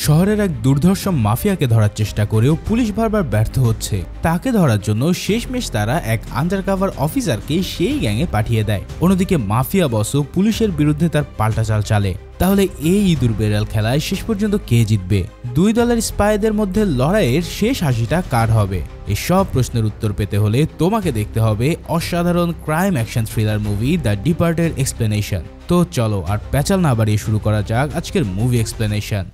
শহরের এক দুর্ধর্ষ মাফিয়াকে ধরার চেষ্টা করেও পুলিশ বারবার ব্যর্থ হচ্ছে। তাকে ধরার জন্য শেষমেশ তারা এক আন্ডারকভার অফিসারকে সেই গ্যাংয়ে পাঠিয়ে দেয়। অন্যদিকে মাফিয়া বসও পুলিশের বিরুদ্ধে তার পাল্টাচাল চালে। তাহলে এই ইঁদুর বেড়াল খেলায় শেষ পর্যন্ত কে জিতবে? দুই দলের স্পাইদের মধ্যে লড়াইয়ের শেষ হাসিটা কার হবে? এই সব প্রশ্নের উত্তর পেতে হলে তোমাকে দেখতে হবে অসাধারণ crime action thriller movie the departed explanation. তো চলো আর প্যাচাল না বাড়িয়ে শুরু করা যাক আজকের মুভি এক্সপ্লেনেশন।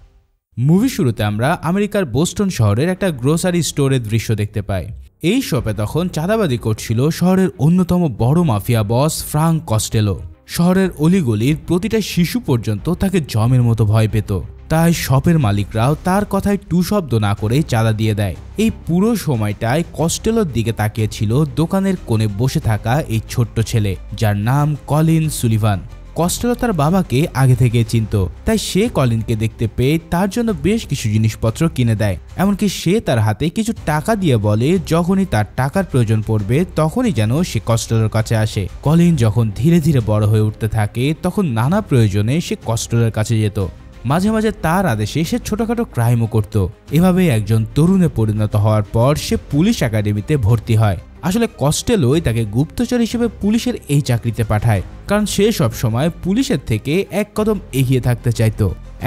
মুভি শুরুতে আমরা আমেরিকার বোস্টন শহরের একটা গ্রোসারি স্টোরের দৃশ্য দেখতে পাই। এই শপে তখন চাঁদাবাজি করছিল শহরের অন্যতম বড় মাফিয়া বস ফ্রাঙ্ক কস্টেলো। শহরের অলিগলির প্রতিটা শিশু পর্যন্ত তাকে জমের মতো ভয় পেত, তাই শপের মালিকরাও তার কথায় টু শব্দ না করে চাঁদা দিয়ে দেয়। এই পুরো সময়টায় কস্টেলোর দিকে তাকিয়েছিল দোকানের কোণে বসে থাকা এই ছোট্ট ছেলে, যার নাম কলিন সুলিভান। কস্টেলো তার বাবাকে আগে থেকে চিনত, তাই সে কলিনকে দেখতে পেয়ে তার জন্য বেশ কিছু জিনিসপত্র কিনে দেয়। এমনকি সে তার হাতে কিছু টাকা দিয়ে বলে যখনই তার টাকার প্রয়োজন পড়বে তখনই যেন সে কস্টেলোর কাছে আসে। কলিন যখন ধীরে ধীরে বড় হয়ে উঠতে থাকে তখন নানা প্রয়োজনে সে কস্টেলোর কাছে যেত। মাঝে মাঝে তার আদেশে সে ছোটখাটো ক্রাইমও করত। এভাবে একজন তরুণে পরিণত হওয়ার পর সে পুলিশ একাডেমিতে ভর্তি হয়। আসলে কস্টেলোই তাকে গুপ্তচর হিসেবে পুলিশের এই চাকরিতে পাঠায়, কারণ সে সব সময় পুলিশের থেকে এক কদম এগিয়ে থাকতে চাইত।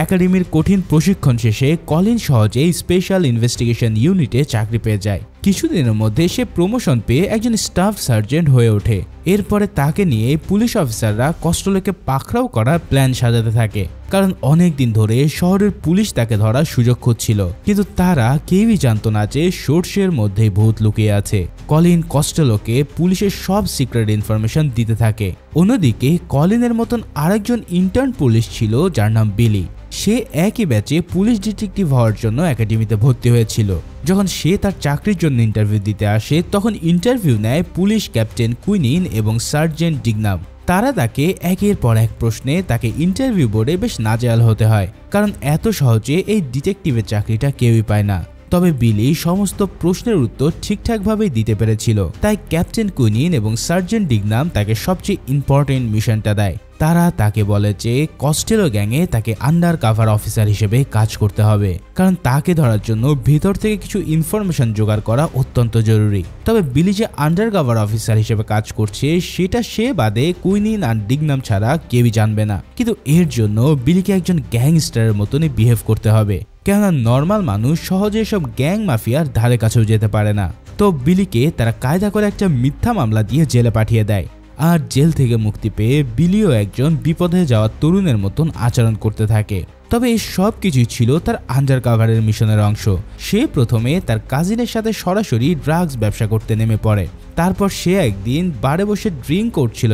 একাডেমির কঠিন প্রশিক্ষণ শেষে কলিন সহজেই স্পেশাল ইনভেস্টিগেশন ইউনিটে চাকরি পেয়ে যায়। কিছুদিনের মধ্যে সে প্রমোশন পেয়ে একজন স্টাফ সার্জেন্ট হয়ে ওঠে। এরপরে তাকে নিয়ে পুলিশ অফিসাররা কস্টেলোকে পাকড়াও করার প্ল্যান সাজাতে থাকে, কারণ অনেক দিন ধরে শহরের পুলিশ তাকে ধরার সুযোগ খুঁজছিল, কিন্তু তারা কেউই জানতো না যে সোর্সের মধ্যেই ভূত লুকিয়ে আছে। কলিন কস্টেলোকে পুলিশের সব সিক্রেট ইনফরমেশন দিতে থাকে। অন্যদিকে কলিনের মতন আরেকজন ইন্টার্ন পুলিশ ছিল যার নাম বিলি। সে একই ব্যাচে পুলিশ ডিটেকটিভ হওয়ার জন্য একাডেমিতে ভর্তি হয়েছিল। যখন সে তার চাকরির জন্য ইন্টারভিউ দিতে আসে তখন ইন্টারভিউ নেয় পুলিশ ক্যাপ্টেন কুইনিন এবং সার্জেন্ট ডিগনাম। তারা তাকে একের পর এক প্রশ্নে তাকে ইন্টারভিউ বোর্ডে বেশ নাজেহাল হতে হয়, কারণ এত সহজে এই ডিটেকটিভের চাকরিটা কেউই পায় না। তবে বিলি সমস্ত প্রশ্নের উত্তর ঠিকঠাকভাবেই দিতে পেরেছিল, তাই ক্যাপ্টেন কুইনিন এবং সার্জেন্ট ডিগনাম তাকে সবচেয়ে ইম্পর্টেন্ট মিশনটা দেয়। তারা তাকে বলে যে কস্টেলো গ্যাংয়ে তাকে আন্ডার কাভার অফিসার হিসেবে কাজ করতে হবে, কারণ তাকে ধরার জন্য ভিতর থেকে কিছু ইনফরমেশন জোগাড় করা অত্যন্ত জরুরি। তবে বিলি যে আন্ডার কাভার অফিসার হিসেবে কাজ করছে সেটা সে বাদে কুইনিন আর ডিগনাম ছাড়া কেউই জানবে না। কিন্তু এর জন্য বিলিকে একজন গ্যাংস্টারের মতনই বিহেভ করতে হবে, কেননা নর্মাল মানুষ সহজে সব গ্যাং মাফিয়ার ধারে কাছেও যেতে পারে না। তো বিলিকে তারা কায়দা করে একটা মিথ্যা মামলা দিয়ে জেলে পাঠিয়ে দেয়। আর জেল থেকে মুক্তি পেয়ে বিলিও একজন বিপদে যাওয়া তরুণের মতন আচরণ করতে থাকে। তবে এই সব কিছুই ছিল তার আন্ডার কাভারের মিশনের অংশ। সে প্রথমে তার কাজিনের সাথে সরাসরি ড্রাগস ব্যবসা করতে নেমে পড়ে। তারপর সে একদিন বারে বসে ড্রিঙ্ক করছিল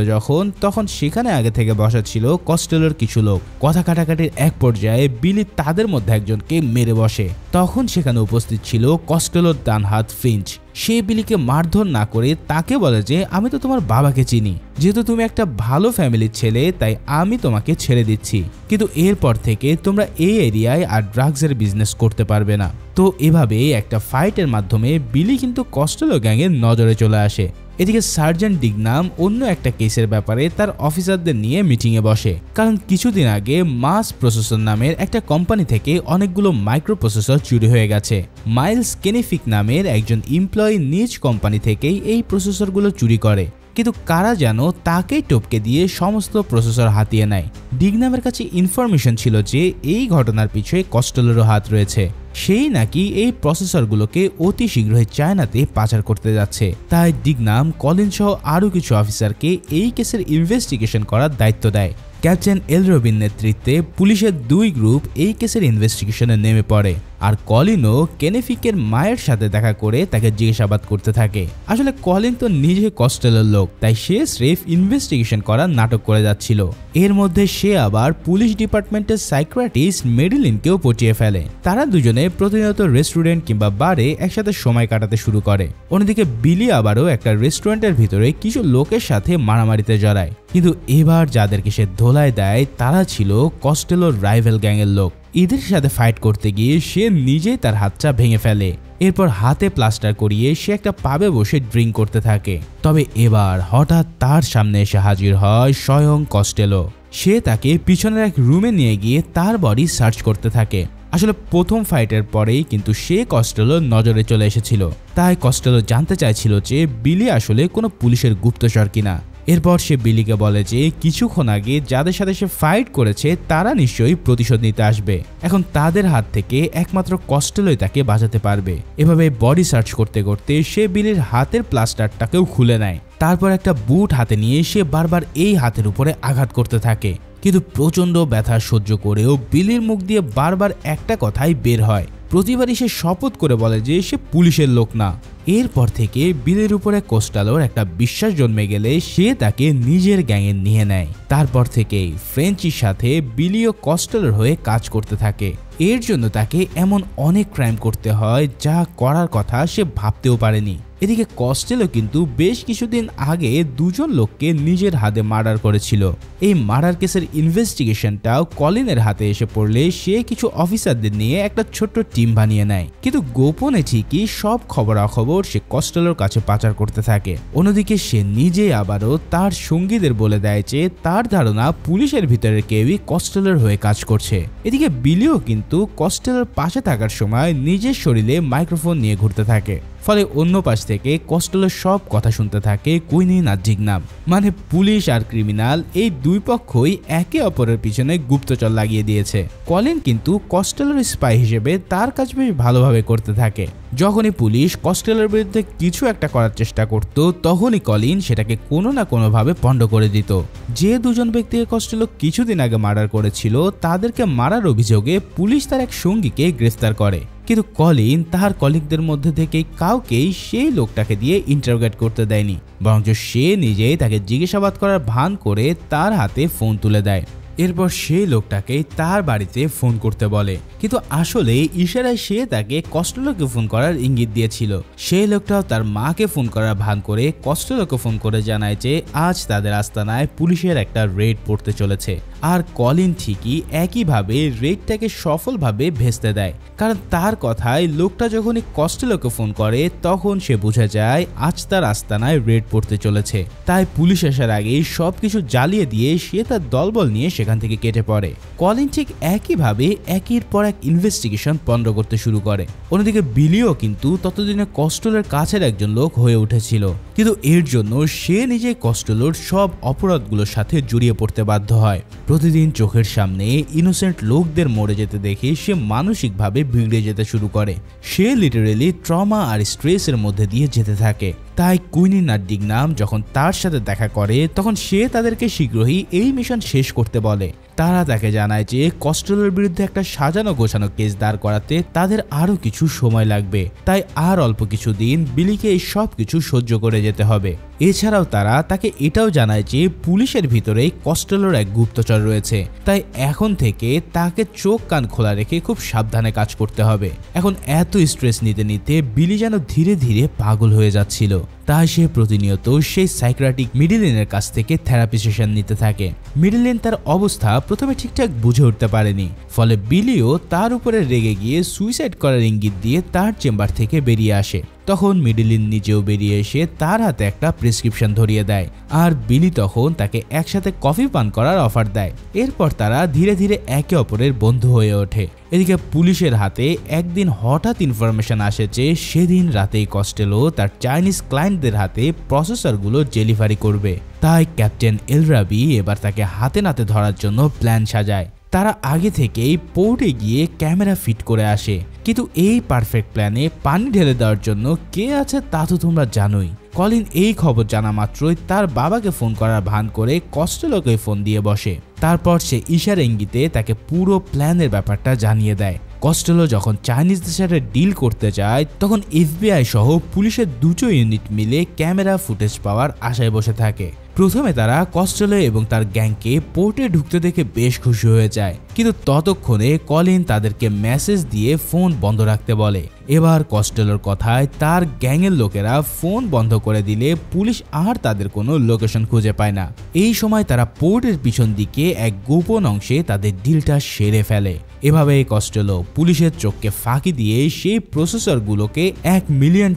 তখন সেখানে আগে থেকে বসা ছিল কস্টেলোর কিছু লোক। কথা কাটাকাটির এক পর্যায়ে বিলি তাদের মধ্যে একজনকে মেরে বসে। তখন সেখানে উপস্থিত ছিল কস্টেলোর ডান হাত ফিঞ্চ। সে বিলিকে মারধর না করে তাকে বলে যে আমি তো তোমার বাবাকে চিনি, যেহেতু তুমি একটা ভালো ফ্যামিলির ছেলে তাই আমি তোমাকে ছেড়ে দিচ্ছি, কিন্তু এরপর থেকে তোমরা এই এরিয়ায় আর ড্রাগসের বিজনেস করতে পারবে না। তো এভাবে একটা ফাইটের মাধ্যমে বিলি কিন্তু কস্টেলো গ্যাংয়ের নজরে চলে আসে। এদিকে সার্জেন্ট ডিগনাম অন্য একটা কেসের ব্যাপারে তার অফিসারদের নিয়ে মিটিংয়ে বসে, কারণ কিছুদিন আগে মাস প্রসেসর নামের একটা কোম্পানি থেকে অনেকগুলো মাইক্রো প্রসেসর চুরি হয়ে গেছে। মাইলস কেনিফিক নামের একজন এমপ্লয়ি নিজ কোম্পানি থেকেই এই প্রসেসরগুলো চুরি করে, কিন্তু কারা যেন তাকেই টপকে দিয়ে সমস্ত প্রসেসর হাতিয়ে নেয়। ডিগনামের কাছে ইনফরমেশন ছিল যে এই ঘটনার পিছনে কস্টেলোরও হাত রয়েছে। সেই নাকি এই প্রসেসরগুলোকে অতি শীঘ্রই চায়নাতে পাচার করতে যাচ্ছে। তাই ডিগনাম কলিন সহ আরও কিছু অফিসারকে এই কেসের ইনভেস্টিগেশন করার দায়িত্ব দেয়। ক্যাপ্টেন এলরবিন নেতৃত্বে পুলিশের দুই গ্রুপ এই কেসের ইনভেস্টিগেশনে নেমে পড়ে, আর কলিনও কেনেফিকের মায়ের সাথে দেখা করে তাকে জিজ্ঞাসাবাদ করতে থাকে। আসলে কলিন তো নিজে কস্টেলোর লোক, তাই সে স্রেফ ইনভেস্টিগেশন করার নাটক করে যাচ্ছিল। এর মধ্যে সে আবার পুলিশ ডিপার্টমেন্টের সাইকিয়াট্রিস্ট মেডিলিনকেও পচিয়ে ফেলে। তারা দুজনে প্রতিনিয়ত রেস্টুরেন্ট কিংবা বারে একসাথে সময় কাটাতে শুরু করে। অন্যদিকে বিলি আবারও একটা রেস্টুরেন্টের ভিতরে কিছু লোকের সাথে মারামারিতে জড়ায়, কিন্তু এবার যাদেরকে সে ধোলায় দেয় তারা ছিল কস্টেলোর রাইভেল গ্যাংয়ের লোক। এদের সাথে ফাইট করতে গিয়ে সে নিজেই তার হাতটা ভেঙে ফেলে। এরপর হাতে প্লাস্টার করিয়ে সে একটা পাবে বসে ড্রিঙ্ক করতে থাকে। তবে এবার হঠাৎ তার সামনে এসে হাজির হয় স্বয়ং কস্টেলো। সে তাকে পিছনের এক রুমে নিয়ে গিয়ে তার বডি সার্চ করতে থাকে। আসলে প্রথম ফাইটের পরেই কিন্তু সে কস্টেলোর নজরে চলে এসেছিল, তাই কস্টেলো জানতে চাইছিল যে বিলি আসলে কোনো পুলিশের গুপ্তচর কিনা। এরপর সে বিলিকে বলে যে কিছুক্ষণ আগে যাদের সাথে সে ফাইট করেছে তারা নিশ্চয়ই প্রতিশোধ নিতে আসবে, এখন তাদের হাত থেকে একমাত্র কস্টেলোই তাকে বাঁচাতে পারবে। এভাবে বডি সার্চ করতে করতে সে বিলির হাতের প্লাস্টারটাকেও খুলে নেয়। তারপর একটা বুট হাতে নিয়ে সে বারবার এই হাতের উপরে আঘাত করতে থাকে, কিন্তু প্রচন্ড ব্যথা সহ্য করেও বিলির মুখ দিয়ে বারবার একটা কথাই বের হয়, প্রতিবারই সে শপথ করে বলে যে সে পুলিশের লোক না। এরপর থেকে বিলির উপরে কস্টেলোর একটা বিশ্বাস জন্মে গেলে সে তাকে নিজের গ্যাংয়ে নিয়ে নেয়। তারপর থেকেই ফ্রেঞ্চির সাথে বিলিও কস্টেলোর হয়ে কাজ করতে থাকে। এর জন্য তাকে এমন অনেক ক্রাইম করতে হয় যা করার কথা সে ভাবতেও পারেনি। এদিকে কস্টেলো কিন্তু বেশ কিছুদিন আগে দুজন লোককে নিজের হাতে মার্ডার করেছিল। এই মার্ডার কেসের ইনভেস্টিগেশনটাও কলিনের হাতে এসে পড়লে সে কিছু অফিসারদের নিয়ে একটা ছোট্ট টিম বানিয়ে নেয়, কিন্তু গোপনে ঠিকই সব খবরাখবর সে কস্টেলোর কাছে পাচার করতে থাকে। অন্যদিকে সে নিজে আবারও তার সঙ্গীদের বলে দেয় যে তার ধারণা পুলিশের ভিতরে কেউই কস্টেলোর হয়ে কাজ করছে। এদিকে বিলিও কিন্তু কস্টেলোর পাশে থাকার সময় নিজের শরীরে মাইক্রোফোন নিয়ে ঘুরতে থাকে, ফলে অন্য পাশ থেকে কস্টেলোর সব কথা শুনতে থাকে কুইনিন আর জিগনাম। মানে পুলিশ আর ক্রিমিনাল এই দুই পক্ষই একে অপরের পিছনে গুপ্তচর লাগিয়ে দিয়েছে। কলিন কিন্তু কস্টেলোর স্পাই হিসেবে তার কাজ বেশ ভালোভাবে করতে থাকে। যখনই পুলিশ কস্টেলোর বিরুদ্ধে কিছু একটা করার চেষ্টা করত তখনই কলিন সেটাকে কোনো না কোনোভাবে পণ্ড করে দিত। যে দুজন ব্যক্তিকে কস্টেলো কিছুদিন আগে মার্ডার করেছিল তাদেরকে মারার অভিযোগে পুলিশ তার এক সঙ্গীকে গ্রেফতার করে, কিন্তু কলিন তার কলিগদের মধ্যে থেকে কাউকেই সেই লোকটাকে দিয়ে ইন্টারোগেট করতে দেয়নি, বরং সে নিজেই তাকে জিজ্ঞাসাবাদ করার ভান করে তার হাতে ফোন তুলে দেয়। এরপর সেই লোকটাকে তার বাড়িতে ফোন করতে বলে, কিন্তু আসলে ইশারায় সে তাকে কস্টেলোকে ফোন করার ইঙ্গিত দিয়েছিল। সেই লোকটাও তার মাকে ফোন করার ভান করে কস্টেলোকে ফোন করে জানায় যে আজ তাদের আস্তানায় পুলিশের একটা রেড পড়তে চলেছে। আর কলিন ঠিকই একইভাবে রেডটাকে সফলভাবে ভেস্তে দেয়, কারণ তার কথায় লোকটা যখনই কস্টেলোকে ফোন করে তখন সে বুঝে যায় আজ তার আস্তানায় রেড পড়তে চলেছে। তাই পুলিশ আসার আগেই সবকিছু জ্বালিয়ে দিয়ে সে তার দলবল নিয়ে সেখান থেকে কেটে পড়ে। কলিন ঠিক একইভাবে একের পর এক ইনভেস্টিগেশন পণ্ড করতে শুরু করে। অন্যদিকে বিলিও কিন্তু ততদিনে কস্টেলোর কাছের একজন লোক হয়ে উঠেছিল, কিন্তু এর জন্য সে নিজে কস্টেলোর সব অপরাধগুলোর সাথে জড়িয়ে পড়তে বাধ্য হয়। প্রতিদিন চোখের সামনে ইনোসেন্ট লোকদের মরে যেতে দেখে সে মানসিকভাবে বিগড়ে যেতে শুরু করে। সে লিটারেলি ট্রমা আর স্ট্রেসের মধ্যে দিয়ে যেতে থাকে। তাই কুইনিন আর জিগনাম যখন তার সাথে দেখা করে তখন সে তাদেরকে শীঘ্রই এই মিশন শেষ করতে বলে। তারা তাকে জানায় যে কস্টেলোর বিরুদ্ধে একটা সাজানো গোছানো কেস দাঁড় করাতে তাদের আরো কিছু সময় লাগবে, তাই আর অল্প কিছুদিন বিলিকে এই সব কিছু সহ্য করে যেতে হবে। এছাড়াও তারা তাকে এটাও জানায় যে পুলিশের ভিতরেই কস্টেলোর এক গুপ্তচর রয়েছে, তাই এখন থেকে তাকে চোখ কান খোলা রেখে খুব সাবধানে কাজ করতে হবে। এখন এত স্ট্রেস নিতে নিতে বিলি যেন ধীরে ধীরে পাগল হয়ে যাচ্ছিল, তাই সে প্রতিনিয়ত সেই সাইকিয়াট্রিক মিডলিনের কাছ থেকে থেরাপি সেশন নিতে থাকে। মিডলিন তার অবস্থা প্রথমে ঠিকঠাক বুঝে উঠতে পারেনি, ফলে বিলিও তার উপরে রেগে গিয়ে সুইসাইড করার ইঙ্গিত দিয়ে তার চেম্বার থেকে বেরিয়ে আসে। তখন মিডলিন নিজেও বেরিয়ে এসে তার হাতে একটা প্রেসক্রিপশন ধরিয়ে দেয়, আর বিলি তখন তাকে একসাথে কফি পান করার অফার দেয়। এরপর তারা ধীরে ধীরে একে অপরের বন্ধু হয়ে ওঠে। এদিকে পুলিশের হাতে একদিন হঠাৎ ইনফরমেশন আসে যে সেদিন রাতেই কস্টেলো তার চাইনিজ ক্লায়েন্টদের হাতে প্রসেসরগুলো ডেলিভারি করবে। তাই ক্যাপ্টেন এলরাবি এবার তাকে হাতে নাতে ধরার জন্য প্ল্যান সাজায়। তারা আগে থেকেই পোর্টে গিয়ে ক্যামেরা ফিট করে আসে, কিন্তু এই পারফেক্ট প্ল্যানে পানি ঢেলে দেওয়ার জন্য কে আছে তা তো তোমরা জানোই। কলিন এই খবর জানা মাত্রই তার বাবাকে ফোন করার ভান করে কস্টেলোকে ফোন দিয়ে বসে। তারপর সে ইশার ইঙ্গিতে তাকে পুরো প্ল্যানের ব্যাপারটা জানিয়ে দেয়। কস্টেলো যখন চাইনিজদের সাথে ডিল করতে যায় তখন এফবিআই সহ পুলিশের দুটো ইউনিট মিলে ক্যামেরা ফুটেজ পাওয়ার আশায় বসে থাকে। প্রথমে তারা কস্টেলো এবং তার গ্যাংকে পোর্টে ঢুকতে দেখে বেশ খুশি হয়ে যায়, কিন্তু ততক্ষণে কলিন তাদেরকে মেসেজ দিয়ে ফোন বন্ধ রাখতে বলে। এবার কস্টেলোর কথায় তার গ্যাংয়ের লোকেরা ফোন বন্ধ করে দিলে পুলিশ আর তাদের কোনো লোকেশন খুঁজে পায় না। এই সময় তারা পোর্টের পিছন দিকে এক গোপন অংশে তাদের ডিলটা সেরে ফেলে। এভাবে কস্টেলো পুলিশের চোখকে ফাঁকি দিয়ে সেই প্রসেসরগুলোকে $1 মিলিয়ন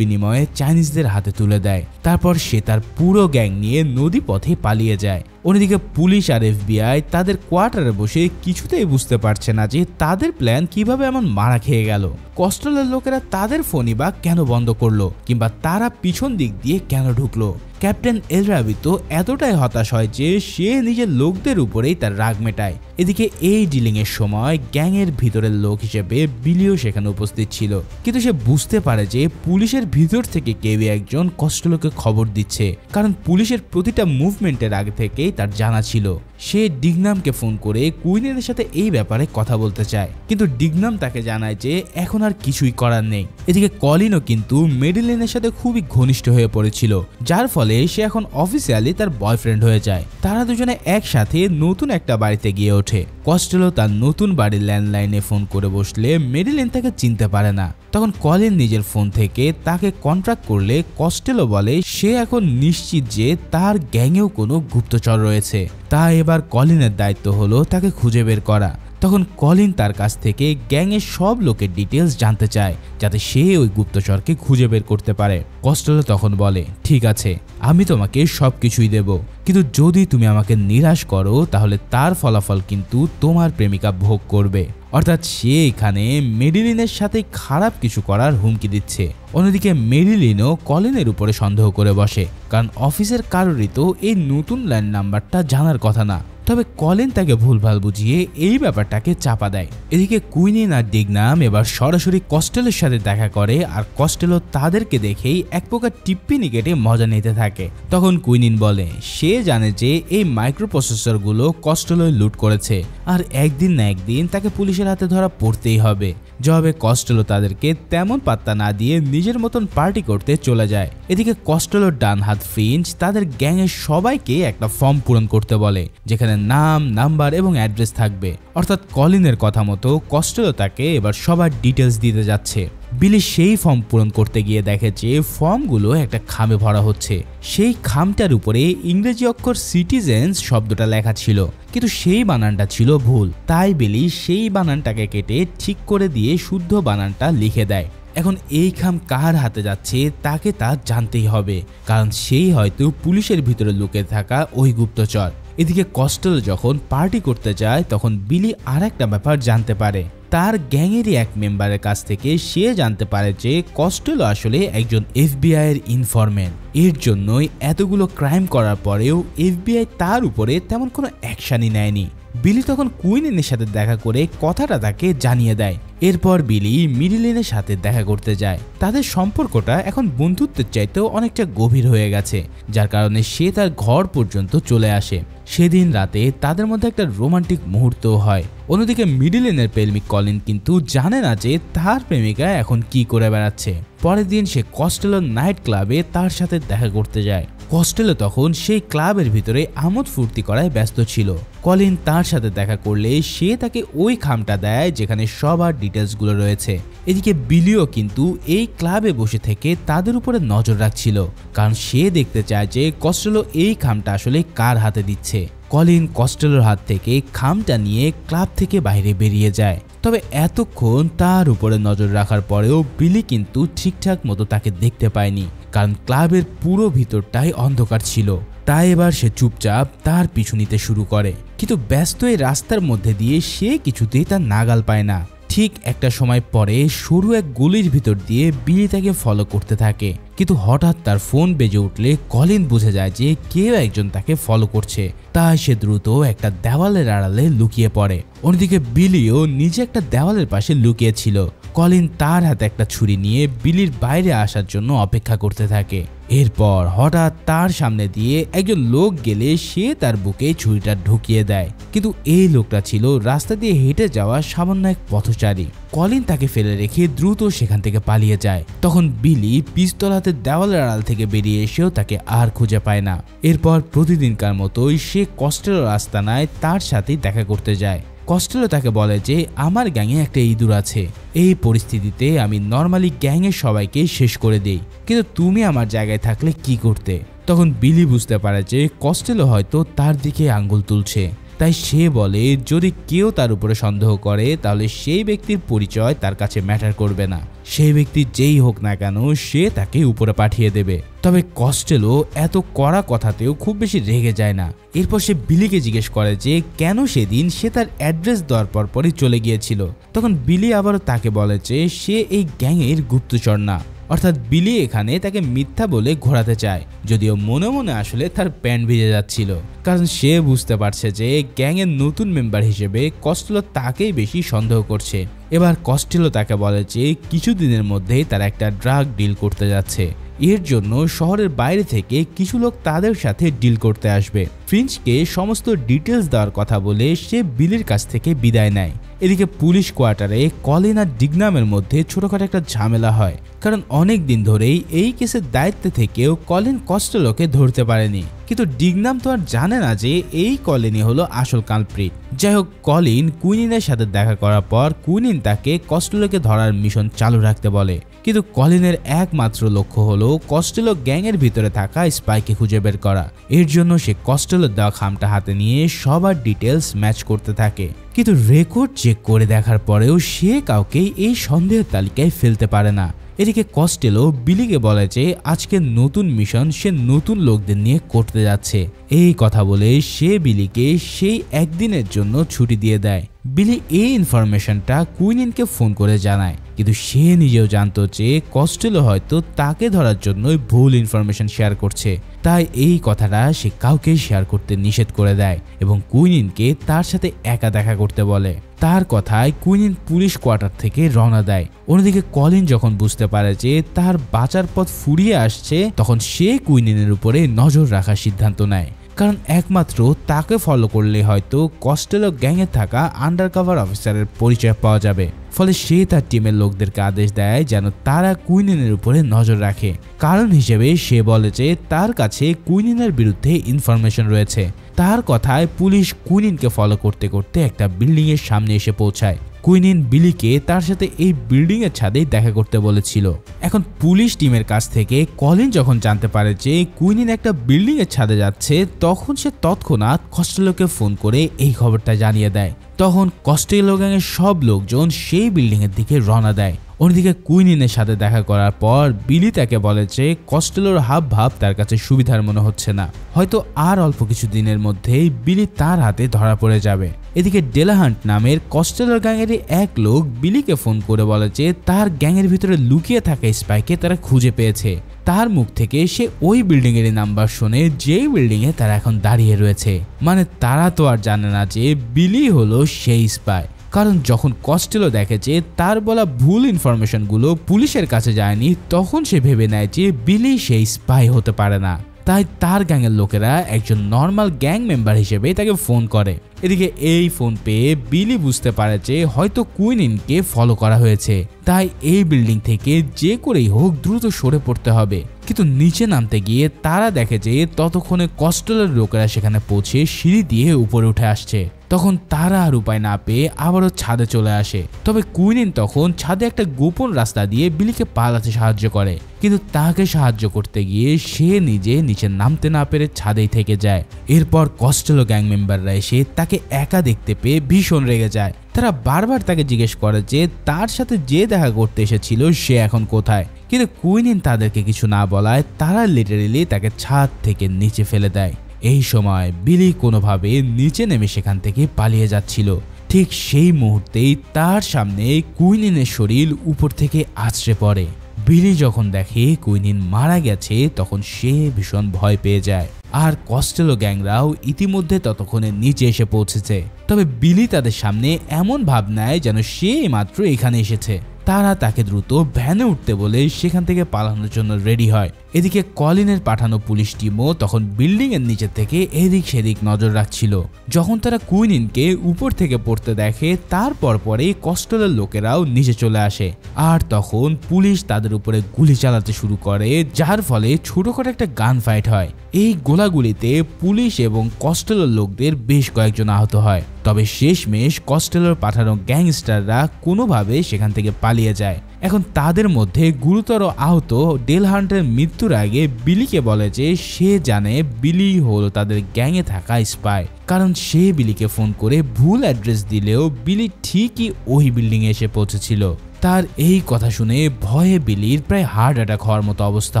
বিনিময়ে চাইনিজদের হাতে তুলে দেয়। তারপর সে তার পুরো গ্যাং নিয়ে নদী পথে পালিয়ে যায়। অন্যদিকে পুলিশ আর FBI তাদের কোয়ার্টারে বসে কিছুতেই বুঝতে পারছে না যে তাদের প্ল্যান কিভাবে এমন মারা খেয়ে গেল। কস্টেলোর লোকেরা তাদের ফোনই বা কেন বন্ধ করলো, কিংবা তারা পিছন দিক দিয়ে কেন ঢুকলো। ক্যাপ্টেন এল রাবি তো এতটাই হতাশ হয় যে সে নিজের লোকদের উপরেই তার রাগ মেটায়। এদিকে এই ডিলিং এর সময় গ্যাংয়ের ভিতরের লোক হিসেবে বিলিও সেখানে উপস্থিত ছিল, কিন্তু সে বুঝতে পারে যে পুলিশের ভিতর থেকে কেউ একজন কস্টেলোকে খবর দিচ্ছে, কারণ পুলিশের প্রতিটা মুভমেন্টের আগে থেকেই তার জানা ছিল। সে ডিগনামকে ফোন করে কুইনের সাথে এই ব্যাপারে কথা বলতে চায়, কিন্তু ডিগনাম তাকে জানায় যে এখন আর কিছুই করার নেই। এদিকে কলিনও কিন্তু মেডিলিনের সাথে খুবই ঘনিষ্ঠ হয়ে পড়েছিল, যার ফলে সে এখন অফিসিয়ালি তার বয়ফ্রেন্ড হয়ে যায়। তারা দুজনে একসাথে নতুন একটা বাড়িতে গিয়ে ওঠে। কস্টেলো তার নতুন বাড়ির ল্যান্ডলাইনে ফোন করে বসলে মেডিলিন তাকে চিনতে পারে না। তখন কলিন নিজের ফোন থেকে তাকে কন্ট্যাক্ট করলে কস্টেলো বলে সে এখন নিশ্চিত যে তার গ্যাংয়েও কোনো গুপ্তচর রয়েছে, তাই এবার কলিনের দায়িত্ব হলো তাকে খুঁজে বের করা। তখন কলিন তার কাছ থেকে গ্যাংয়ের সব লোকের ডিটেলস জানতে চায়, যাতে সে ওই গুপ্তচরকে খুঁজে বের করতে পারে। কস্টেলো তখন বলে, ঠিক আছে, আমি তোমাকে সবকিছুই দেব, কিন্তু যদি তুমি আমাকে নিরাশ করো তাহলে তার ফলাফল কিন্তু তোমার প্রেমিকা ভোগ করবে। অর্থাৎ সে এখানে মেডিলিনের সাথে খারাপ কিছু করার হুমকি দিচ্ছে। অন্যদিকে মেডিলিনও কলিনের উপরে সন্দেহ করে বসে, কারণ অফিসের কারোরই তো এই নতুন ল্যান্ড নাম্বারটা জানার কথা না। তবে কলিন তাকে ভুলভাল বুঝিয়ে এই ব্যাপারটাকে চাপা দেয়। এদিকে কুইনিন আর ডিগনাম এবার সরাসরি কস্টেলোর সাথে দেখা করে, আর কস্টেলো তাদেরকে দেখেই এক প্রকার টিপ্পিনি কেটে মজা নিতে থাকে। তখন কুইনিন বলে সে জানে যে এই মাইক্রোপ্রসেসরগুলো কস্টেলো লুট করেছে, আর একদিন না একদিন তাকে পুলিশের হাতে ধরা পড়তেই হবে। জবাবে কস্টেলো তাদেরকে তেমন পাত্তা না দিয়ে নিজের মতন পার্টি করতে চলে যায়। এদিকে কস্টেলোর ডান হাত ফিঞ্চ তাদের গ্যাংয়ের সবাইকে একটা ফর্ম পূরণ করতে বলে, যেখানে নাম, নাম্বার এবং অ্যাড্রেস থাকবে। অর্থাৎ কলিনের কথা মতো কস্টেলো তাকে এবার সবার ডিটেলস দিতে যাচ্ছে। বিলি সেই ফর্ম পূরণ করতে গিয়ে দেখে যে ফর্মগুলো একটা খামে ভরা হচ্ছে। সেই খামটার উপরে ইংরেজি অক্ষর সিটিজেন্স শব্দটা লেখা ছিল, কিন্তু সেই বানানটা ছিল ভুল। তাই বিলি সেই বানানটাকে কেটে ঠিক করে দিয়ে শুদ্ধ বানানটা লিখে দেয়। এখন এই খাম কার হাতে যাচ্ছে তাকে তা জানতেই হবে, কারণ সেই হয়তো পুলিশের ভিতরে লুকিয়ে থাকা ওই গুপ্তচর। এদিকে কস্টেলো যখন পার্টি করতে যায় তখন বিলি আর একটা ব্যাপার জানতে পারে। তার গ্যাংয়েরই এক মেম্বারের কাছ থেকে সে জানতে পারে যে কস্টেলো আসলে একজন FBI এর ইনফরমেন্ট। এর জন্যই এতগুলো ক্রাইম করার পরেও FBI তার উপরে তেমন কোনো অ্যাকশনই নেয়নি। বিলি তখন কুইনিনের সাথে দেখা করে কথাটা তাকে জানিয়ে দেয়। এরপর বিলি মেডিলিনের সাথে দেখা করতে যায়। তাদের সম্পর্কটা এখন বন্ধুত্বের চাইতেও অনেকটা গভীর হয়ে গেছে, যার কারণে সে তার ঘর পর্যন্ত চলে আসে। সেদিন রাতে তাদের মধ্যে একটা রোমান্টিক মুহূর্তও হয়। অন্যদিকে মেডিলিনের প্রেমিক কলিন কিন্তু জানে না যে তার প্রেমিকা এখন কি করে বেড়াচ্ছে। পরের দিন সে কস্টেলোর নাইট ক্লাবে তার সাথে দেখা করতে যায়। কস্টেলো তখন সেই ক্লাবের ভিতরে আমোদ ফুর্তি করায় ব্যস্ত ছিল। কলিন তার সাথে দেখা করলে সে তাকে ওই খামটা দেয় যেখানে সবার ডিটেলসগুলো রয়েছে। এদিকে বিলিও কিন্তু এই ক্লাবে বসে থেকে তাদের উপরে নজর রাখছিল, কারণ সে দেখতে চায় যে কস্টেলো এই খামটা আসলে কার হাতে দিচ্ছে। কলিন কস্টেলোর হাত থেকে খামটা নিয়ে ক্লাব থেকে বাইরে বেরিয়ে যায়। তবে এতক্ষণ তার উপরে নজর রাখার পরেও বিলি কিন্তু ঠিকঠাক মতো তাকে দেখতে পায়নি, কারণ ক্লাবের পুরো ভিতরটাই অন্ধকার ছিল। তাই এবার সে চুপচাপ তার পিছু নিতে শুরু করে, কিন্তু ব্যস্ত এই রাস্তার মধ্যে দিয়ে সে কিছুতেই তার নাগাল পায় না। ঠিক একটা সময় পরে সরু এক গলির ভিতর দিয়ে বিলি তাকে ফলো করতে থাকে, কিন্তু হঠাৎ তার ফোন বেজে উঠলে কলিন বুঝে যায় যে কেউ একজন তাকে ফলো করছে। তাই সে দ্রুত একটা দেওয়ালের আড়ালে লুকিয়ে পড়ে। অন্যদিকে বিলিও নিজে একটা দেওয়ালের পাশে লুকিয়েছিল। কলিন তার হাতে একটা ছুরি নিয়ে বিলির বাইরে আসার জন্য অপেক্ষা করতে থাকে। এরপর হঠাৎ তার সামনে দিয়ে একজন লোক গেলে সে তার বুকে ছুরিটা ঢুকিয়ে দেয়, কিন্তু এই লোকটা ছিল রাস্তা দিয়ে হেঁটে যাওয়া সামান্য এক পথচারী। কলিন তাকে ফেলে রেখে দ্রুত সেখান থেকে পালিয়ে যায়। তখন বিলি পিস্তল হাতে দেওয়ালের আড়াল থেকে বেরিয়ে এসেও তাকে আর খুঁজে পায় না। এরপর প্রতিদিনকার মতোই সে কস্টেলোর আস্তানায় তার সাথে দেখা করতে যায়। কস্টেলো তাকে বলে যে আমার গ্যাংয়ে একটা ইঁদুর আছে, এই পরিস্থিতিতে আমি নর্মালি গ্যাংয়ের সবাইকে শেষ করে দেই, কিন্তু তুমি আমার জায়গায় থাকলে কি করতে? তখন বিলি বুঝতে পারে যে কস্টেলো হয়তো তার দিকে আঙ্গুল তুলছে, তাই সে বলে যদি কেউ তার উপরে সন্দেহ করে তাহলে সেই ব্যক্তির পরিচয় তার কাছে ম্যাটার করবে না, সেই ব্যক্তি যেই হোক না কেন সে তাকে উপরে পাঠিয়ে দেবে। তবে কস্টেলো এত কড়া কথাতেও খুব বেশি রেগে যায় না। এরপর সে বিলিকে জিজ্ঞেস করে যে কেন সেদিন সে তার অ্যাড্রেস দেওয়ার পরপরই চলে গিয়েছিল। তখন বিলি আবারও তাকে বলে যে সে এই গ্যাংয়ের গুপ্তচর না, অর্থাৎ বিলি এখানে তাকে মিথ্যা বলে ঘোরাতে চায়, যদিও মনে মনে আসলে তার প্যান্ট ভিজে যাচ্ছিল, কারণ সে বুঝতে পারছে যে গ্যাংয়ের নতুন মেম্বার হিসেবে কস্টেলো তাকেই বেশি সন্দেহ করছে। এবার কস্টেলো তাকে বলে যে কিছুদিনের মধ্যেই তারা একটা ড্রাগ ডিল করতে যাচ্ছে, এর জন্য শহরের বাইরে থেকে কিছু লোক তাদের সাথে ডিল করতে আসবে। ফিঞ্চকে সমস্ত ডিটেলস দেওয়ার কথা বলে সে বিলির কাছ থেকে বিদায় নেয়। এদিকে পুলিশ কোয়ার্টারে কলিন আর ডিগনামের মধ্যে ছোটখাটো একটা ঝামেলা হয়, কারণ অনেক দিন ধরেই এই কেসের দায়িত্বে থেকেও কলিন কস্টেলোকে ধরতে পারেনি, কিন্তু ডিগনাম তো আর জানে না যে এই কলিনই হলো আসল কালপ্রিট। যাই হোক, কলিন কুইনিনের সাথে দেখা করার পর কুইনিন তাকে কস্টেলোকে ধরার মিশন চালু রাখতে বলে, কিন্তু কলিনের একমাত্র লক্ষ্য হলো কস্টেলো গ্যাংয়ের ভিতরে থাকা স্পাইকে খুঁজে বের করা। এর জন্য সে কস্টেলোর দেওয়া খামটা হাতে নিয়ে সবার ডিটেলস ম্যাচ করতে থাকে, কিন্তু রেকর্ড চেক করে দেখার পরেও সে কাউকেই এই সন্দেহের তালিকায় ফেলতে পারে না। এদিকে কস্টেলো বিলিকে বলে যে আজকের নতুন মিশন সে নতুন লোকদের নিয়ে করতে যাচ্ছে। এই কথা বলে সে বিলিকে সেই একদিনের জন্য ছুটি দিয়ে দেয়। বিলি এই ইনফরমেশনটা কুইনিনকে ফোন করে জানায়, কিন্তু সে নিজেও জানতো যে কস্টেলো হয়তো তাকে ধরার জন্যই ভুল ইনফরমেশন শেয়ার করছে, তাই এই কথাটা সে কাউকে শেয়ার করতে নিষেধ করে দেয় এবং কুইনিনকে তার সাথে একা দেখা করতে বলে। তার কথায় কুইনিন পুলিশ কোয়ার্টার থেকে রওনা দেয়। অন্যদিকে কলিন যখন বুঝতে পারে যে তার বাঁচার পথ ফুরিয়ে আসছে, তখন সে কুইনিনের উপরে নজর রাখার সিদ্ধান্ত নেয়, কারণ একমাত্র তাকে ফলো করলে হয়তো কস্টেলো গ্যাংয়ে থাকা আন্ডারকভার অফিসারের পরিচয় পাওয়া যাবে। ফলে সে তার টিমের লোকদেরকে আদেশ দেয় যেন তারা কুইনিনের উপরে নজর রাখে। কারণ হিসেবে সে বলে যে তার কাছে কুইনিনের বিরুদ্ধে ইনফরমেশন রয়েছে। তার কথায় পুলিশ কুইনিনকে ফলো করতে করতে একটা বিল্ডিং এর সামনে এসে পৌঁছায়। কুইনিন বিলিকে তার সাথে এই বিল্ডিং এর ছাদেই দেখা করতে বলেছিল। এখন পুলিশ টিমের কাছ থেকে কলিন যখন জানতে পারে যে কুইনিন একটা বিল্ডিং এর ছাদে যাচ্ছে, তখন সে তৎক্ষণাৎ কস্টেলোকে ফোন করে এই খবরটা জানিয়ে দেয়। তখন কস্টেলো গ্যাংয়ের সব লোকজন সেই বিল্ডিং এর দিকে রওনা দেয়। অন্যদিকে কুইনিনের সাথে দেখা করার পর বিলি তাকে বলে যে কস্টেলোর হাব ভাব তার কাছে সুবিধার মনে হচ্ছে না, হয়তো আর অল্প কিছু দিনের মধ্যেই বিলি তার হাতে ধরা পড়ে যাবে। এদিকে ডেলাহান্ট নামের কস্টেলোর গ্যাংয়ের এক লোক বিলিকে ফোন করে বলে যে তার গ্যাংয়ের ভিতরে লুকিয়ে থাকা স্পাইকে তারা খুঁজে পেয়েছে। তার মুখ থেকে সে ওই বিল্ডিং এর নাম্বার শুনে যেই বিল্ডিং এ তারা এখন দাঁড়িয়ে রয়েছে। মানে তারা তো আর জানে না যে বিলি হলো সেই স্পাই, কারণ যখন কস্টেলো দেখে যে তার বলা ভুল ইনফরমেশনগুলো পুলিশের কাছে যায়নি, তখন সে ভেবে নেয় যে বিলি সেই স্পাই হতে পারে না। তাই তার গ্যাংয়ের লোকেরা একজন নর্মাল গ্যাং মেম্বার হিসেবে তাকে ফোন করে। এদিকে এই ফোন পেয়ে বিলি বুঝতে পারে যে হয়তো কুইনিনকে ফলো করা হয়েছে, তাই এই বিল্ডিং থেকে যে করেই হোক দ্রুত সরে পড়তে হবে। কিন্তু নিচে নামতে গিয়ে তারা দেখে যে ততক্ষণে কস্টেলোর লোকেরা সেখানে পৌঁছে সিঁড়ি দিয়ে উপরে উঠে আসছে। তখন তারা আর উপায় না পেয়ে আবারও ছাদে চলে আসে। তবে কুইনিন তখন ছাদে একটা গোপন রাস্তা দিয়ে বিলিকে পালাতে সাহায্য করে, কিন্তু তাকে সাহায্য করতে গিয়ে সে নিজে নিচে নামতে না পেরে ছাদেই থেকে যায়। এরপর কস্টেলো গ্যাং মেম্বাররা এসে তাকে একা দেখতে পেয়ে ভীষণ রেগে যায়। তারা বারবার তাকে জিজ্ঞেস করে যে তার সাথে যে দেখা করতে এসেছিল সে এখন কোথায়, কিন্তু কুইনিন তাদেরকে কিছু না বলায় তারা লিটারেলি তাকে ছাদ থেকে নিচে ফেলে দেয়। এই সময় বিলি কোনোভাবে নিচে নেমে সেখান থেকে পালিয়ে যাচ্ছিল। ঠিক সেই মুহূর্তেই তার সামনে কুইনিনের শরীর উপর থেকে আছড়ে পড়ে। বিলি যখন দেখে কুইনিন মারা গেছে, তখন সে ভীষণ ভয় পেয়ে যায়। আর কস্টেলো গ্যাংরাও ইতিমধ্যে ততক্ষণে নিচে এসে পৌঁছেছে। তবে বিলি তাদের সামনে এমন ভাব নেয় যেন সে মাত্র এখানে এসেছে। তারা তাকে দ্রুত ভ্যানে উঠতে বলে সেখান থেকে পালানোর জন্য রেডি হয়। এদিকে কলিনের পাঠানো পুলিশ টিমও তখন বিল্ডিং এর নিচে থেকে এদিক সেদিক নজর রাখছিল। যখন তারা কুইনিনকে উপর থেকে পড়তে দেখে, তারপর পরেই কস্টেলোর লোকেরাও নিচে চলে আসে। আর তখন পুলিশ তাদের উপরে গুলি চালাতে শুরু করে, যার ফলে ছোটখাটো একটা গান ফাইট হয়। এই গোলাগুলিতে পুলিশ এবং কস্টেলোর লোকদের বেশ কয়েকজন আহত হয়। তবে শেষমেশ কস্টেলোর পাঠানো গ্যাংস্টাররা কোনোভাবে সেখান থেকে পালিয়ে যায়। এখন তাদের মধ্যে গুরুতর আহত ডেল হান্টের মৃত্যুর আগে বিলিকে বলে যে সে জানে বিলি হলো তাদের গ্যাংয়ে থাকা স্পাই, কারণ সে বিলিকে ফোন করে ভুল অ্যাড্রেস দিলেও বিলি ঠিকই ওই বিল্ডিংয়ে এসে পৌঁছেছিল। তার এই কথা শুনে ভয়ে বিলির প্রায় হার্ট অ্যাটাক হওয়ার মতো অবস্থা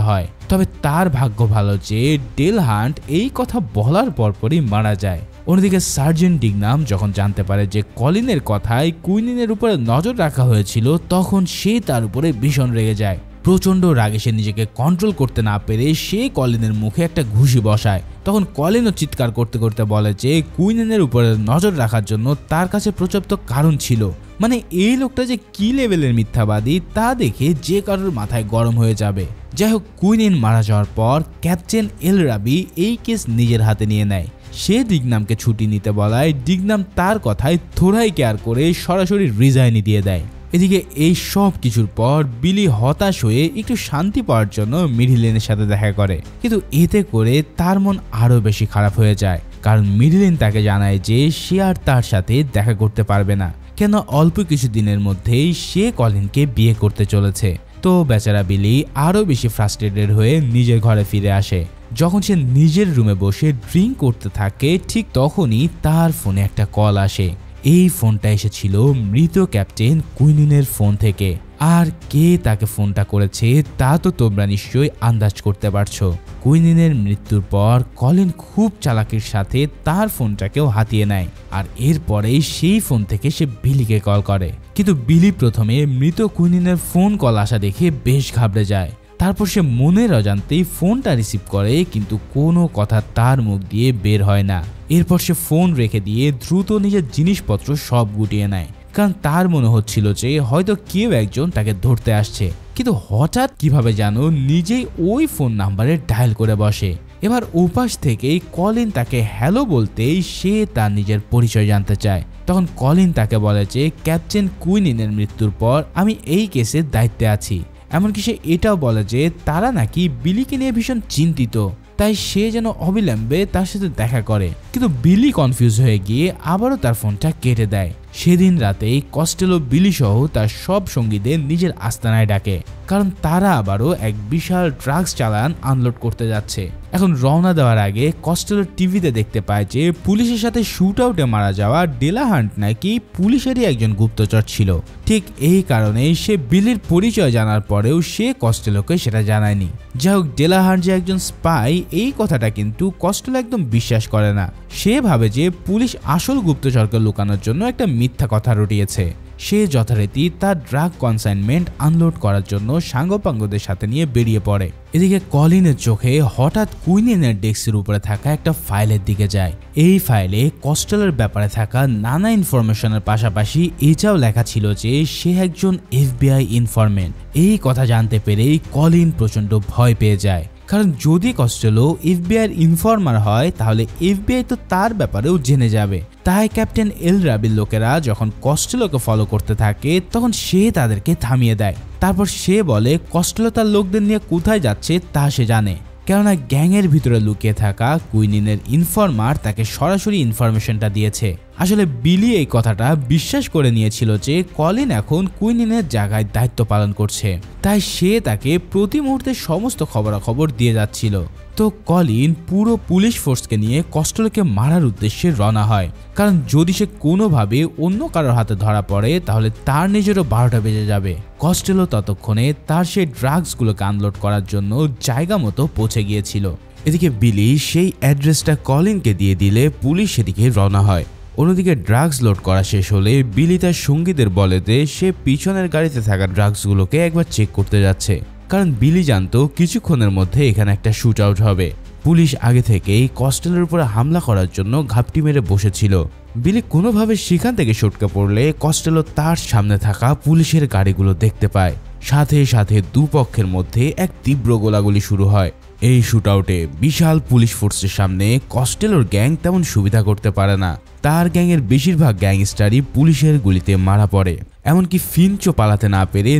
হয়। তবে তার ভাগ্য ভালো যে ডেল হান্ট এই কথা বলার পরপরই মারা যায়। অন্যদিকে সার্জেন্ট ডিগনাম যখন জানতে পারে যে কলিনের কথায় কুইনিনের উপরে নজর রাখা হয়েছিল, তখন সে তার উপরে ভীষণ রেগে যায়। প্রচন্ড রাগে সে নিজেকে কন্ট্রোল করতে না পেরে সে কলিনের মুখে একটা ঘুষি বসায়। তখন কলিনও চিৎকার করতে করতে বলে যে কুইনিনের উপরে নজর রাখার জন্য তার কাছে পর্যাপ্ত কারণ ছিল। মানে এই লোকটা যে কি লেভেলের মিথ্যাবাদী তা দেখে যে কারোর মাথায় গরম হয়ে যাবে। যাই হোক, কুইনিন মারা যাওয়ার পর ক্যাপ্টেন এল রাবি এই কেস নিজের হাতে নিয়ে নেয়। সে ডিগনামকে ছুটি নিতে বলায় ডিগনাম তার কথায় থোড়াই কেয়ার করে সরাসরি রিজাইনই দিয়ে দেয়। এদিকে এই সব কিছুর পর বিলি হতাশ হয়ে একটু শান্তি পাওয়ার জন্য মিডিলিনের সাথে দেখা করে, কিন্তু এতে করে তার মন আরো বেশি খারাপ হয়ে যায়, কারণ মিডিলিন তাকে জানায় যে সে আর তার সাথে দেখা করতে পারবে না, কেন অল্প কিছু দিনের মধ্যেই সে কলিনকে বিয়ে করতে চলেছে। তো বেচারা বিলি আরো বেশি ফ্রাস্ট্রেটেড হয়ে নিজের ঘরে ফিরে আসে। যখন সে নিজের রুমে বসে ড্রিঙ্ক করতে থাকে, ঠিক তখনই তার ফোনে একটা কল আসে। এই ফোনটা এসেছিল মৃত ক্যাপ্টেন কুইনিনের ফোন থেকে। আর কে তাকে ফোনটা করেছে তা তো তোমরা নিশ্চয়ই আন্দাজ করতে পারছো। কুইনিনের মৃত্যুর পর কলিন খুব চালাকির সাথে তার ফোনটাকেও হাতিয়ে নেয়, আর এরপরেই সেই ফোন থেকে সে বিলিকে কল করে। কিন্তু বিলি প্রথমে মৃত কুইনিনের ফোন কল আসা দেখে বেশ ঘাবড়ে যায়। তারপর সে মনের অজান্তেই ফোনটা রিসিভ করে, কিন্তু কোনো কথা তার মুখ দিয়ে বের হয় না। এরপর সে ফোন রেখে দিয়ে দ্রুত নিজের জিনিসপত্র সব গুটিয়ে নেয়, কারণ তার মনে হচ্ছিল যে হয়তো কেউ একজন তাকে ধরতে আসছে। কিন্তু হঠাৎ কিভাবে জানো নিজেই ওই ফোন নাম্বারে ডায়াল করে বসে। এবার ওপাশ থেকেই কলিন তাকে হ্যালো বলতেই সে তার নিজের পরিচয় জানতে চায়। তখন কলিন তাকে বলে যে ক্যাপ্টেন কুইনিনের মৃত্যুর পর আমি এই কেসের দায়িত্বে আছি। এমনকি সে এটাও বলে যে তারা নাকি বিলিকে নিয়ে ভীষণ চিন্তিত, তাই সে যেন অবিলম্বে তার সাথে দেখা করে। কিন্তু বিলি কনফিউজ হয়ে গিয়ে আবারও তার ফোনটা কেটে দেয়। সেদিন রাতেই কস্টেলো বিলি সহ তার সব সঙ্গীদের নিজের আস্তানায় ডাকে, কারণ তারা আবারও এক বিশাল ড্রাগস চালান আনলোড করতে যাচ্ছে। এখন রওনা দেওয়ার আগে কস্টেলো টিভিতে দেখতে পায় যে পুলিশের সাথে শুট আউটে মারা যাওয়া ডেলা হান্ট নাকি পুলিশেরই একজন গুপ্তচর ছিল। ঠিক এই কারণেই সে বিলির পরিচয় জানার পরেও সে কস্টেলোকে সেটা জানায়নি। যাই হোক, ডেলা হান্ট যে একজন স্পাই এই কথাটা কিন্তু কস্টেলো একদম বিশ্বাস করে না। সে ভাবে যে পুলিশ আসল গুপ্তচরকে লুকানোর জন্য একটা মিথ্যা কথা রটিয়েছে। সে যথারীতি তার ড্রাগ কনসাইনমেন্ট আনলোড করার জন্য সাঙ্গপাঙ্গদের সাথে নিয়ে বেরিয়ে পড়ে। এদিকে কলিনের চোখে হঠাৎ কুইনিনের ডেস্কের উপরে থাকা একটা ফাইলের দিকে যায়। এই ফাইলে কস্টেলোর ব্যাপারে থাকা নানা ইনফরমেশনের পাশাপাশি এটাও লেখা ছিল যে সে একজন FBI ইনফরমেন্ট। এই কথা জানতে পেরেই কলিন প্রচন্ড ভয় পেয়ে যায়, কারণ যদি কস্টেলো FBI এর ইনফর্মার হয় তাহলে FBI তো তার ব্যাপারেও জেনে যাবে। তাই ক্যাপ্টেন এল রাবির লোকেরা যখন কস্টেলোকে ফলো করতে থাকে তখন সে তাদেরকে থামিয়ে দেয়। তারপর সে বলে কস্টেলো তার লোকদের নিয়ে কোথায় যাচ্ছে তা সে জানে, কেননা গ্যাংয়ের ভিতরে লুকিয়ে থাকা কুইনিনের ইনফর্মার তাকে সরাসরি ইনফরমেশনটা দিয়েছে। আসলে বিলি এই কথাটা বিশ্বাস করে নিয়েছিল যে কলিন এখন কুইনিনের জায়গায় দায়িত্ব পালন করছে, তাই সে তাকে প্রতি মুহূর্তে সমস্ত খবরাখবর দিয়ে যাচ্ছিল। তো কলিন পুরো পুলিশ ফোর্সকে নিয়ে কস্টেলোকে মারার উদ্দেশ্যে রওনা হয়, কারণ যদি সে কোনোভাবে অন্য কারোর হাতে ধরা পড়ে তাহলে তার নিজেরও 12টা বেজে যাবে। কস্টেলো ততক্ষণে তার সেই ড্রাগসগুলোকে আনলোড করার জন্য জায়গা মতো পৌঁছে গিয়েছিল। এদিকে বিলি সেই অ্যাড্রেসটা কলিনকে দিয়ে দিলে পুলিশ সেদিকে রওনা হয়। অন্যদিকে ড্রাগস লোড করা শেষ হলে বিলি তার সঙ্গীদের বলে যে সে পিছনের গাড়িতে থাকা ড্রাগসগুলোকে একবার চেক করতে যাচ্ছে, কারণ বিলি জানতো কিছুক্ষণের মধ্যে এখানে একটা শুট আউট হবে। পুলিশ আগে থেকেই কস্টেলোর উপরে হামলা করার জন্য ঘাপটি মেরে বসেছিল। বিলি কোনোভাবে সেখান থেকে সটকে পড়লে কস্টেলো তার সামনে থাকা পুলিশের গাড়িগুলো দেখতে পায়। সাথে সাথে দুপক্ষের মধ্যে এক তীব্র গোলাগুলি শুরু হয়। এই শুট আউটে বিশাল পুলিশ ফোর্সের সামনে কস্টেলোর গ্যাং তেমন সুবিধা করতে পারে না। তার গ্যাংয়ের বেশিরভাগ গ্যাংস্টারই পুলিশের গুলিতে মারা পড়ে। এমনকি ফিঞ্চও পালাতে না পেরে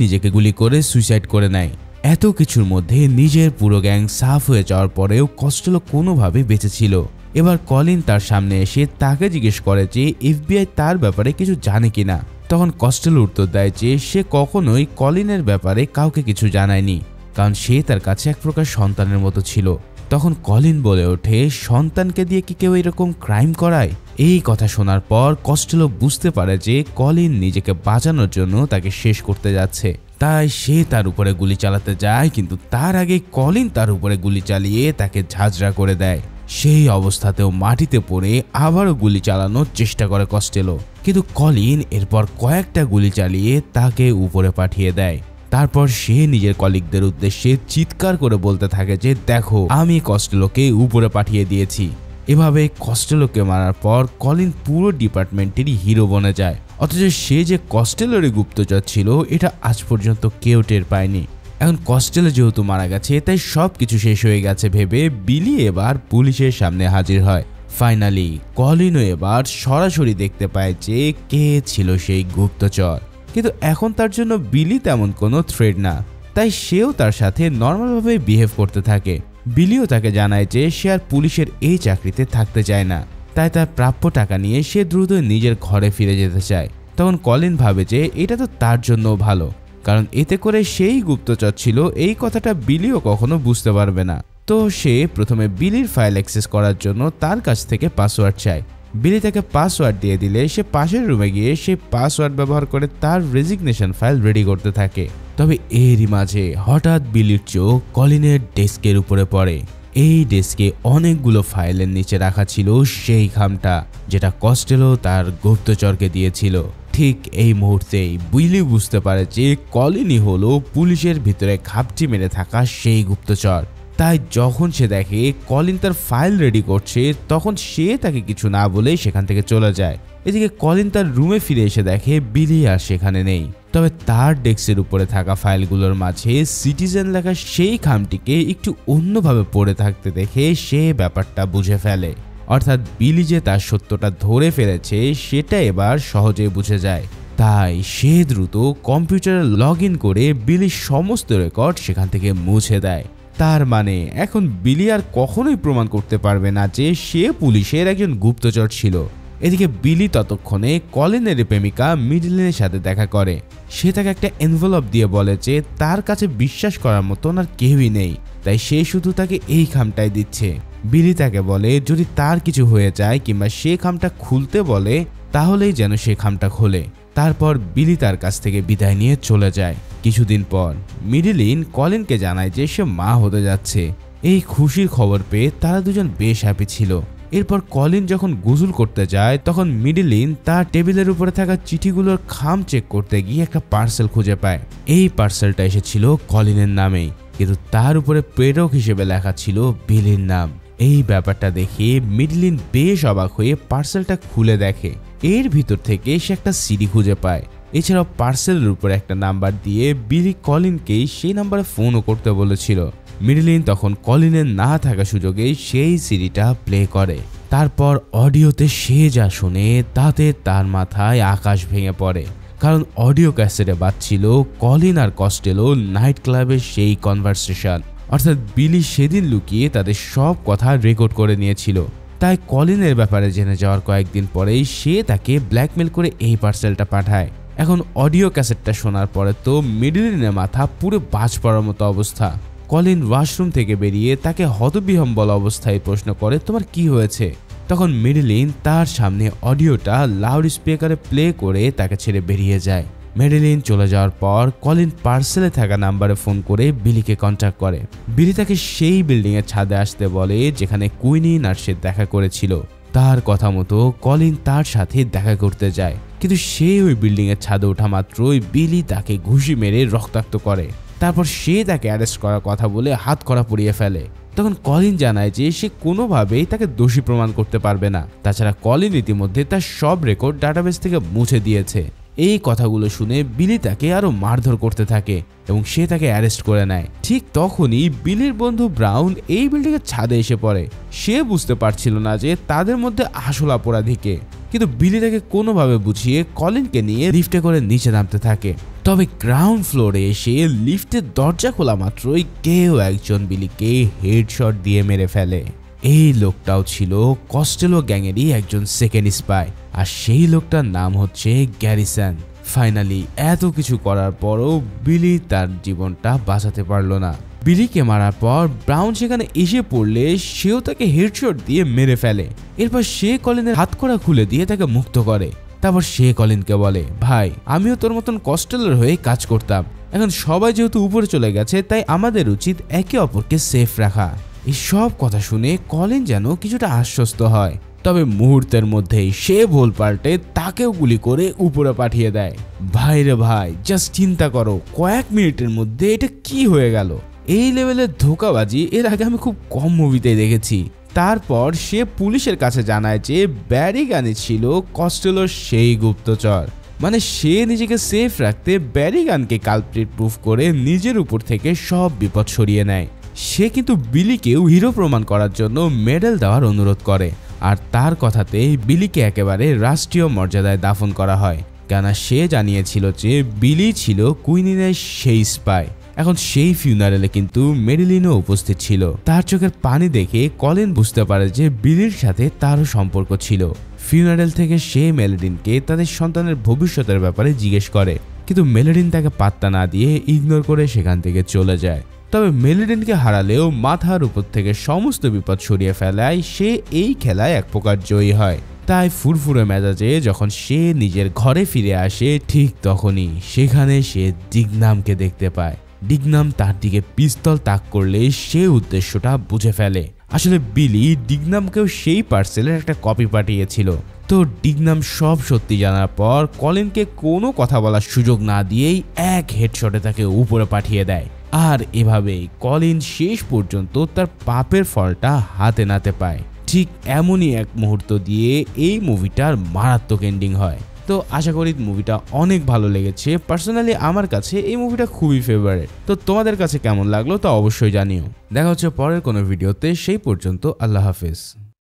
নিজেকে গুলি করে সুইসাইড করে নেয়। এত কিছুর মধ্যে নিজের পুরো গ্যাং সাফ হয়ে যাওয়ার পরেও কস্টেলো কোনোভাবে বেঁচে ছিল। এবার কলিন তার সামনে এসে তাকে জিজ্ঞেস করে যে এফবিআই তার ব্যাপারে কিছু জানে কিনা। তখন কস্টেলো উত্তর দেয় যে সে কখনোই কলিনের ব্যাপারে কাউকে কিছু জানায়নি, কারণ সে তার কাছে এক প্রকার সন্তানের মতো ছিল। তখন কলিন বলে ওঠে, সন্তানকে দিয়ে কি কেউ এরকম ক্রাইম করায়? এই কথা শোনার পর কস্টেলো বুঝতে পারে যে কলিন নিজেকে বাঁচানোর জন্য তাকে শেষ করতে যাচ্ছে, তাই সে তার উপরে গুলি চালাতে যায়, কিন্তু তার আগে কলিন তার উপরে গুলি চালিয়ে তাকে ঝাঁঝরা করে দেয়। সেই অবস্থাতেও মাটিতে পড়ে আবারও গুলি চালানোর চেষ্টা করে কস্টেলো, কিন্তু কলিন এরপর কয়েকটা গুলি চালিয়ে তাকে উপরে পাঠিয়ে দেয়। তারপর সে নিজের কলিগদের উদ্দেশ্যে চিৎকার করে বলতে থাকে যে দেখো, আমি কস্টেলোকে উপরে পাঠিয়ে দিয়েছি। এভাবে কস্টেলোকে মারার পর কলিন পুরো ডিপার্টমেন্টেরই হিরো বনে যায়। অথচ সে যে কস্টেলোরই গুপ্তচর ছিল এটা আজ পর্যন্ত কেউ টের পায়নি। এখন কস্টেলো যেহেতু মারা গেছে তাই সবকিছু শেষ হয়ে গেছে ভেবে বিলি এবার পুলিশের সামনে হাজির হয়। ফাইনালি কলিনও এবার সরাসরি দেখতে পায় যে কে ছিল সেই গুপ্তচর, কিন্তু এখন তার জন্য বিলি তেমন কোনো থ্রেট না, তাই সেও তার সাথে নর্মালভাবে বিহেভ করতে থাকে। বিলিও তাকে জানায় যে সে আর পুলিশের এই চাকরিতে থাকতে চায় না, তাই তার প্রাপ্য টাকা নিয়ে সে দ্রুত নিজের ঘরে ফিরে যেতে চায়। তখন কলিন ভাবে যে এটা তো তার জন্য ভালো, কারণ এতে করে সেই গুপ্তচর ছিল এই কথাটা বিলিও কখনো বুঝতে পারবে না। তো সে প্রথমে বিলির ফাইল অ্যাক্সেস করার জন্য তার কাছ থেকে পাসওয়ার্ড চায়। বিলি তাকে পাসওয়ার্ড দিয়ে দিলে সে পাশের রুমে গিয়ে সেই পাসওয়ার্ড ব্যবহার করে তার রেজিগনেশন ফাইল রেডি করতে থাকে। তবে এরই মাঝে হঠাৎ বিলির চোখ কলিনের ডেস্কের উপরে পড়ে। এই ডেস্কে অনেকগুলো ফাইলের নিচে রাখা ছিল সেই খামটা যেটা কস্টেলো তার গুপ্তচরকে দিয়েছিল। ঠিক এই মুহূর্তেই বিলি বুঝতে পারে যে কলিনই হলো পুলিশের ভিতরে ঘাপটি মেরে থাকা সেই গুপ্তচর। তাই যখন সে দেখে কলিন তার ফাইল রেডি করছে তখন সে তাকে কিছু না বলে সেখান থেকে চলে যায়। এদিকে কলিন তার রুমে ফিরে এসে দেখে বিলি আর সেখানে নেই, তবে তার ডেস্কের উপরে থাকা ফাইলগুলোর মাঝে সিটিজেন লেখা সেই খামটিকে একটু অন্যভাবে পড়ে থাকতে দেখে সে ব্যাপারটা বুঝে ফেলে। অর্থাৎ বিলি যে তার সত্যটা ধরে ফেলেছে সেটা এবার সহজেই বুঝে যায়। তাই সে দ্রুত কম্পিউটারে লগ ইন করে বিলির সমস্ত রেকর্ড সেখান থেকে মুছে দেয়। তার মানে এখন বিলি আর কখনোই প্রমাণ করতে পারবে না যে সে পুলিশের একজন গুপ্তচর ছিল। এদিকে বিলি ততক্ষণে কলিনের প্রেমিকা মিডলিনের সাথে দেখা করে। সে তাকে একটা এনভেলপ দিয়ে বলে যে তার কাছে বিশ্বাস করার মতন আর কেউই নেই, তাই সে শুধু তাকে এই খামটাই দিচ্ছে। বিলি তাকে বলে যদি তার কিছু হয়ে যায় কিংবা সে খামটা খুলতে বলে তাহলেই যেন সে খামটা খোলে। তারপর বিলি তার কাছ থেকে বিদায় নিয়ে চলে যায়। কিছুদিন পর মিডলিন কলিনকে জানায় যে সে মা হতে যাচ্ছে। এই খুশির খবর পেয়ে তারা দুজন বেশ হ্যাপি ছিল। এরপর কলিন যখন গোসল করতে যায় তখন মিডলিন তার টেবিলের উপরে থাকা চিঠিগুলোর খাম চেক করতে গিয়ে একটা পার্সেল খুঁজে পায়। এই পার্সেলটা এসেছিল কলিনের নামেই, কিন্তু তার উপরে প্রেরক হিসেবে লেখা ছিল বিলির নাম। এই ব্যাপারটা দেখে মিডলিন বেশ অবাক হয়ে পার্সেলটা খুলে দেখে। এর ভিতর থেকে সে একটা সিডি খুঁজে পায়। এছাড়াও পার্সেলের উপরে একটা নাম্বার দিয়ে বিলি কলিনকেই সেই নাম্বারে ফোনও করতে বলেছিল। মিডলিন তখন কলিনের না থাকা সুযোগে সেই সিডিটা প্লে করে। তারপর অডিওতে সে যা শুনে তাতে তার মাথায় আকাশ ভেঙে পড়ে, কারণ অডিও ক্যাসেটে বাজছিল কলিন আর কস্টেলো নাইট ক্লাবের সেই কনভারসেশন। অর্থাৎ বিলি সেদিন লুকিয়ে তাদের সব কথা রেকর্ড করে নিয়েছিল। তাই কলিনের ব্যাপারে জেনে যাওয়ার কয়েকদিন পরেই সে তাকে ব্ল্যাকমেল করে এই পার্সেলটা পাঠায়। এখন অডিও ক্যাসেটটা শোনার পরে তো মিডলিনের মাথা পুরো বাজ পড়ার মতো অবস্থা। কলিন ওয়াশরুম থেকে বেরিয়ে তাকে হতবিহ্বল অবস্থায় প্রশ্ন করে তোমার কি হয়েছে। তখন মিডলিন তার সামনে অডিওটা লাউড স্পিকারে প্লে করে তাকে ছেড়ে বেরিয়ে যায়। মিডলিন চলে যাওয়ার পর কলিন পার্সেলে থাকা নাম্বারে ফোন করে বিলিকে কন্ট্যাক্ট করে। বিলি তাকে সেই বিল্ডিং এর ছাদে আসতে বলে যেখানে কুইনি নার্সের দেখা করেছিল। তার কথা মতো কলিন তার সাথে দেখা করতে যায়, কিন্তু সে ওই বিল্ডিং এর ছাদে ওঠা মাত্রই বিলি তাকে ঘুষি মেরে রক্তাক্ত করে। তারপর সে তাকে অ্যারেস্ট করার কথা বলে হাত করা পুড়িয়ে ফেলে। তখন কলিন জানায় যে সে কোনোভাবেই তাকে দোষী প্রমাণ করতে পারবে না। তাছাড়া কলিন ইতিমধ্যে তার সব রেকর্ড ডাটাবেস থেকে মুছে দিয়েছে। এই কথাগুলো শুনে বিলি তাকে আরো মারধর করতে থাকে এবং সে তাকে অ্যারেস্ট করে নেয়। ঠিক তখনই বিলির বন্ধু ব্রাউন এই বিল্ডিং এর ছাদে এসে পড়ে। সে বুঝতে পারছিল না যে তাদের মধ্যে আসল অপরাধী কে, কিন্তু বিলি তাকে কোনোভাবে বুঝিয়ে কলিনকে নিয়ে লিফটে করে নিচে নামতে থাকে। তবে গ্রাউন্ড ফ্লোরে এসে লিফটের দরজা খোলা মাত্রই কেউ একজন বিলিকে হেডশট দিয়ে মেরে ফেলে। এই লোকটাও ছিল কস্টেলো গ্যাংয়েরই একজন সেকেন্ড স্পাই, আর সেই লোকটার নাম হচ্ছে গ্যারিসন। ফাইনালি এত কিছু করার পরও বিলি তার জীবনটা বাঁচাতে পারলো না। বিলিকে মারার পর ব্রাউন সেখানে এসে পড়লে সেও তাকে হেডশট দিয়ে মেরে ফেলে। এরপর সে কলিনের হাতকড়া খুলে দিয়ে তাকে মুক্ত করে। তারপর সে কলিনকে বলে, ভাই আমিও তোর মতন কস্টেলোর হয়ে কাজ করতাম, এখন সবাই যেহেতু উপরে চলে গেছে তাই আমাদের উচিত একে অপরকে সেফ রাখা। এই সব কথা শুনে কলিন যেন কিছুটা আশ্বস্ত হয়, তবে মুহূর্তের মধ্যেই সে ভুল পাল্টে তাকেও গুলি করে উপরে পাঠিয়ে দেয়। ভাই রে ভাই, জাস্ট চিন্তা করো কয়েক মিনিটের মধ্যে এটা কি হয়ে গেল। এই লেভেলের ধোঁকাবাজি এর আগে আমি খুব কম মুভিতে দেখেছি। তারপর সে পুলিশের কাছে জানায় যে ব্যারিগানি ছিল কস্টেলোর সেই গুপ্তচর, মানে সে নিজেকে সেফ রাখতে ব্যারিগানকে কালপ্রিট প্রুফ করে নিজের উপর থেকে সব বিপদ সরিয়ে নেয়। সে কিন্তু বিলিকেও হিরো প্রমাণ করার জন্য মেডেল দেওয়ার অনুরোধ করে, আর তার কথাতে বিলিকে একেবারে রাষ্ট্রীয় মর্যাদায় দাফন করা হয়, কেননা সে জানিয়েছিল যে বিলি ছিল কুইনিনের সেই স্পাই। এখন সেই ফিউনারেলে কিন্তু মেরিলিনও উপস্থিত ছিল। তার চোখের পানি দেখে কলিন বুঝতে পারে যে বিলির সাথে তারও সম্পর্ক ছিল। ফিউনারেল থেকে সে মেলোডিনকে তাদের সন্তানের ভবিষ্যতের ব্যাপারে জিজ্ঞেস করে, কিন্তু মেলোডিন তাকে পাত্তা না দিয়ে ইগনোর করে সেখান থেকে চলে যায়। তবে মেলোডিনকে হারালেও মাথার উপর থেকে সমস্ত বিপদ সরিয়ে ফেলায় সে এই খেলায় এক প্রকার জয়ী হয়। তাই ফুরফুরে মেজাজে যখন সে নিজের ঘরে ফিরে আসে, ঠিক তখনই সেখানে সে ডিগনামকে দেখতে পায়। ডিগনাম তার দিকে পিস্তল তাক করলে সে উদ্দেশ্যটা বুঝে ফেলে। আসলে বিলি ডিগনামকেও সেই পার্সেলের একটা কপি পাঠিয়েছিল। তো ডিগনাম সব সত্যি জানার পর কলিনকে কোনো কথা বলার সুযোগ না দিয়েই এক হেডশটে তাকে উপরে পাঠিয়ে দেয়। আর এভাবেই কলিন শেষ পর্যন্ত তার পাপের ফলটা হাতে নাতে পায়। ঠিক এমনই এক মুহূর্ত দিয়ে এই মুভিটার মারাত্মক এন্ডিং হয়। তো আশা করি মুভিটা অনেক ভালো লেগেছে। পার্সোনালি আমার কাছে এই মুভিটা খুবই ফেভারিট। তো তোমাদের কাছে কেমন লাগলো তা অবশ্যই জানিও। দেখা হচ্ছে পরের কোনো ভিডিওতে, সেই পর্যন্ত আল্লাহ হাফেজ।